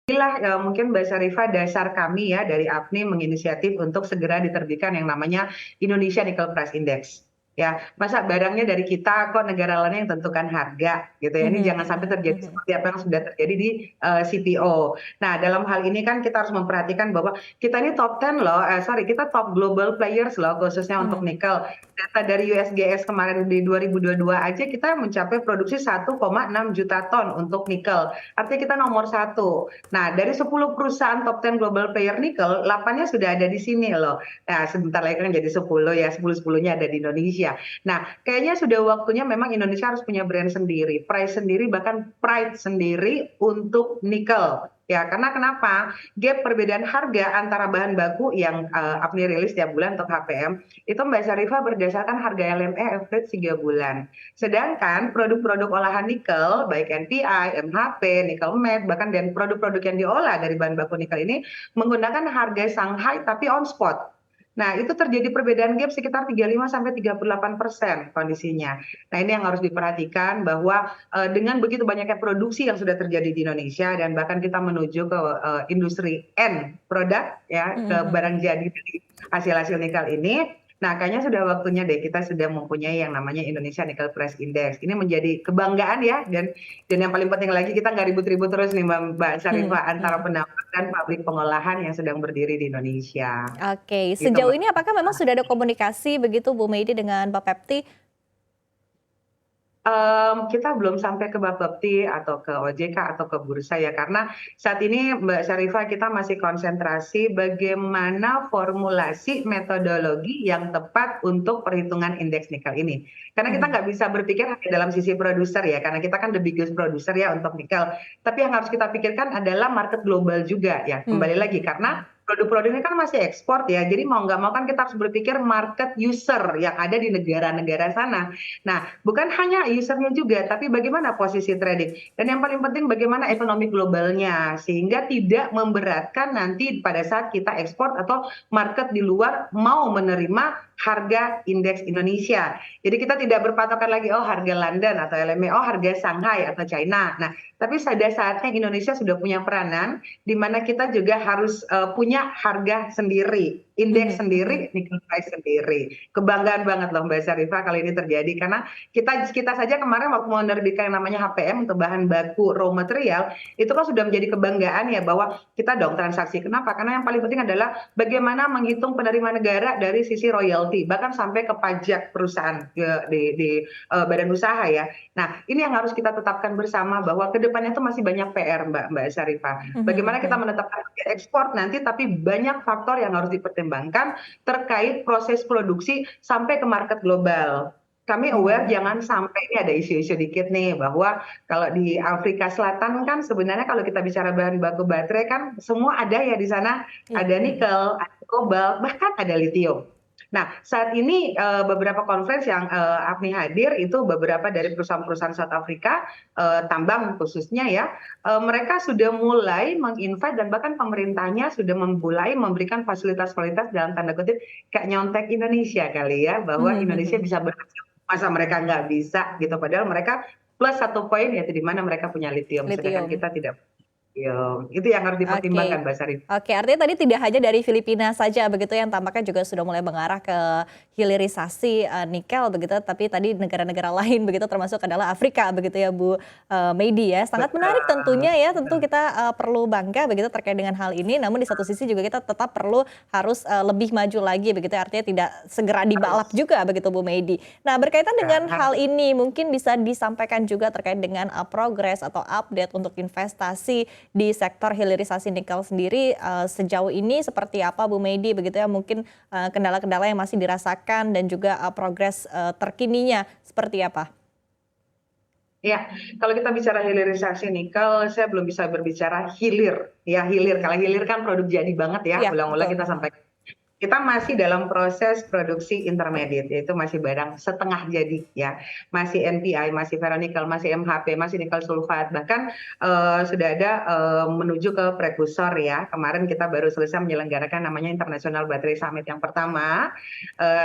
Inilah mungkin Mbak Syarifah dasar kami ya dari APNI menginisiatif untuk segera diterbitkan yang namanya Indonesia Nickel Price Index. Ya, masa barangnya dari kita kok negara lain yang tentukan harga gitu ya. Ini jangan sampai terjadi seperti apa yang sudah terjadi di CPO. Nah, dalam hal ini kan kita harus memperhatikan bahwa kita ini top 10 loh, kita top global players loh khususnya untuk nikel. Data dari USGS kemarin di 2022 aja kita mencapai produksi 1,6 juta ton untuk nikel. Artinya kita nomor satu. Nah, dari 10 perusahaan top 10 global player nikel, 8-nya sudah ada di sini loh. Nah, sebentar lagi kan jadi 10 ya, 10-10-nya ada di Indonesia. Nah, kayaknya sudah waktunya memang Indonesia harus punya brand sendiri, price sendiri, bahkan pride sendiri untuk nikel. Ya, karena kenapa? Gap perbedaan harga antara bahan baku yang APNI rilis tiap bulan untuk HPM, itu Mbak Syarifah berdasarkan harga LME average 3 bulan. Sedangkan produk-produk olahan nikel, baik NPI, MHP, nikel matte, bahkan dan produk-produk yang diolah dari bahan baku nikel ini menggunakan harga Shanghai tapi on spot. Nah, itu terjadi perbedaan gap sekitar 35-38% kondisinya. Nah, ini yang harus diperhatikan bahwa dengan begitu banyaknya produksi yang sudah terjadi di Indonesia dan bahkan kita menuju ke industri end product ya, ke barang jadi dari hasil-hasil nikel ini. Nah, kayaknya sudah waktunya deh kita sudah mempunyai yang namanya Indonesia Nickel Price Index. Ini menjadi kebanggaan ya, dan yang paling penting lagi kita nggak ribut-ribut terus nih Mbak Syarifah antara penambang dan pabrik pengolahan yang sedang berdiri di Indonesia. Oke, Gitu sejauh Mbak. ini apakah memang sudah ada komunikasi begitu Bu Medi dengan Bapepti? Kita belum sampai ke Bapepti atau ke OJK atau ke bursa ya, karena saat ini Mbak Syarifah kita masih konsentrasi bagaimana formulasi metodologi yang tepat untuk perhitungan indeks nikel ini. Karena kita nggak bisa berpikir hanya dalam sisi produser ya, karena kita kan the biggest producer ya untuk nikel. Tapi yang harus kita pikirkan adalah market global juga ya, kembali lagi karena produk-produk ini kan masih ekspor ya, jadi mau nggak mau kan kita harus berpikir market user yang ada di negara-negara sana. Nah, bukan hanya usernya juga, tapi bagaimana posisi trading. Dan yang paling penting bagaimana ekonomi globalnya, sehingga tidak memberatkan nanti pada saat kita ekspor atau market di luar mau menerima harga indeks Indonesia. Jadi kita tidak berpatokan lagi, oh harga London atau LME, oh harga Shanghai atau China. Nah, tapi pada saatnya Indonesia sudah punya peranan, di mana kita juga harus punya harga sendiri, indeks sendiri, nickel price sendiri. Kebanggaan banget loh Mbak Syarifah kalau ini terjadi, karena kita saja kemarin waktu menerbitkan yang namanya HPM untuk bahan baku raw material, itu kan sudah menjadi kebanggaan ya bahwa kita dong transaksi. Kenapa? Karena yang paling penting adalah bagaimana menghitung penerimaan negara dari sisi royalti, bahkan sampai ke pajak perusahaan di badan usaha ya. Nah, ini yang harus kita tetapkan bersama bahwa kedepannya itu masih banyak PR Mbak Syarifah. Bagaimana kita menetapkan ekspor nanti, tapi banyak faktor yang harus dipertimbangkan terkait proses produksi sampai ke market global. Kami aware jangan sampai ini ada isu-isu dikit nih bahwa kalau di Afrika Selatan kan sebenarnya kalau kita bicara bahan baku baterai kan semua ada ya di sana, ada nikel, ada kobalt, bahkan ada litium. Nah, saat ini beberapa conference yang APNI hadir itu beberapa dari perusahaan-perusahaan South Africa, tambang khususnya ya, mereka sudah mulai menginvite dan bahkan pemerintahnya sudah mulai memberikan fasilitas-fasilitas dalam tanda kutip kayak nyontek Indonesia kali ya, bahwa Indonesia bisa berhasil, masa mereka nggak bisa gitu, padahal mereka plus satu poin yaitu di mana mereka punya litium, sedangkan Lithium. kita tidak. Itu yang harus Oke. dipertimbangkan Mbak Sarif. Oke, artinya tadi tidak hanya dari Filipina saja begitu yang tampaknya juga sudah mulai mengarah ke hilirisasi nikel begitu, tapi tadi negara-negara lain begitu termasuk adalah Afrika begitu ya Bu Medi ya. Sangat menarik tentunya ya, tentu kita perlu bangga begitu terkait dengan hal ini, namun di satu sisi juga kita tetap perlu harus lebih maju lagi begitu ya, artinya tidak segera dibalap juga begitu Bu Medi. Nah, berkaitan dengan hal ini mungkin bisa disampaikan juga terkait dengan progres atau update untuk investasi di sektor hilirisasi nikel sendiri sejauh ini seperti apa Bu Medi begitu ya, mungkin kendala-kendala yang masih dirasakan dan juga progres terkininya seperti apa? Ya, kalau kita bicara hilirisasi nikel, saya belum bisa berbicara hilir. Ya, hilir. Kalau hilir kan produk jadi banget ya, Iya, ulang-ulang betul. kita sampaikan. kita masih dalam proses produksi intermediate, yaitu masih barang setengah jadi ya, masih NPI, masih ferronikel, masih MHP, masih nikel sulfat, bahkan sudah ada menuju ke prekursor ya. Kemarin kita baru selesai menyelenggarakan namanya International Battery Summit yang pertama.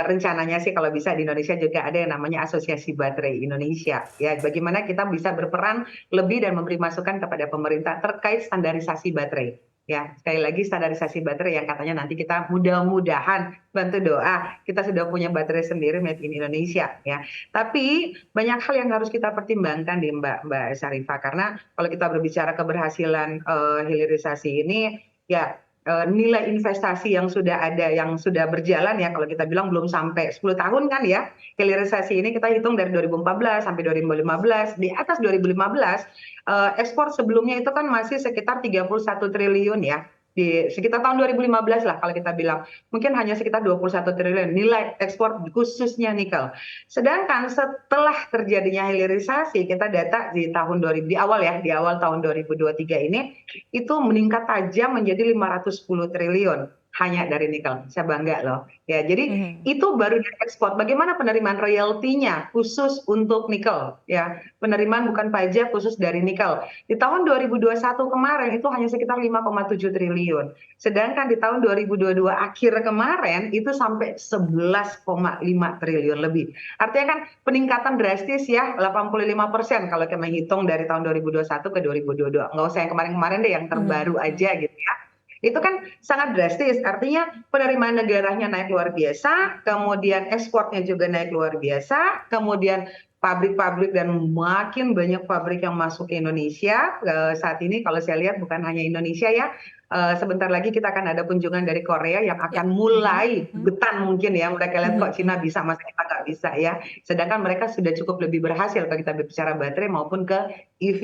Rencananya sih kalau bisa di Indonesia juga ada yang namanya Asosiasi Baterai Indonesia ya. Bagaimana kita bisa berperan lebih dan memberi masukan kepada pemerintah terkait standarisasi baterai. Ya, sekali lagi standarisasi baterai yang katanya nanti kita mudah-mudahan bantu doa kita sudah punya baterai sendiri made in Indonesia ya. Tapi banyak hal yang harus kita pertimbangkan di Mbak Syarifah karena kalau kita berbicara keberhasilan hilirisasi ini ya nilai investasi yang sudah ada yang sudah berjalan ya kalau kita bilang belum sampai 10 tahun kan ya. Hilirisasi ini kita hitung dari 2014 sampai 2015, di atas 2015 ekspor sebelumnya itu kan masih sekitar 31 triliun ya. Di sekitar tahun 2015 lah kalau kita bilang. Mungkin hanya sekitar 21 triliun nilai ekspor khususnya nikel. Sedangkan setelah terjadinya hilirisasi, kita data di tahun 2000 di awal tahun 2023 ini itu meningkat tajam menjadi 510 triliun hanya dari nikel. Saya bangga loh. Ya, jadi Mhm. itu baru dari ekspor. Bagaimana penerimaan royaltinya khusus untuk nikel ya. Penerimaan bukan pajak khusus dari nikel. Di tahun 2021 kemarin itu hanya sekitar 5,7 triliun. Sedangkan di tahun 2022 akhir kemarin itu sampai 11,5 triliun lebih. Artinya kan peningkatan drastis ya 85% kalau kita menghitung dari tahun 2021 ke 2022. Nggak usah yang kemarin-kemarin deh, yang terbaru Mhm. aja gitu ya. Itu kan sangat drastis, artinya penerimaan negaranya naik luar biasa, kemudian ekspornya juga naik luar biasa, kemudian pabrik-pabrik dan makin banyak pabrik yang masuk ke Indonesia. Saat ini kalau saya lihat bukan hanya Indonesia ya, sebentar lagi kita akan ada kunjungan dari Korea yang Ya. akan Mhm, mulai mhm. getan mungkin ya, mereka lihat kok Mhm. Cina bisa, masa kita nggak bisa ya. Sedangkan mereka sudah cukup lebih berhasil kalau kita berbicara baterai maupun ke EV.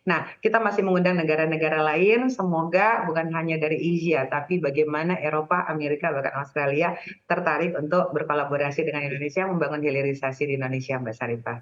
Nah, kita masih mengundang negara-negara lain, semoga bukan hanya dari Asia, tapi bagaimana Eropa, Amerika, bahkan Australia tertarik untuk berkolaborasi dengan Indonesia membangun hilirisasi di Indonesia, Mbak Sarifah.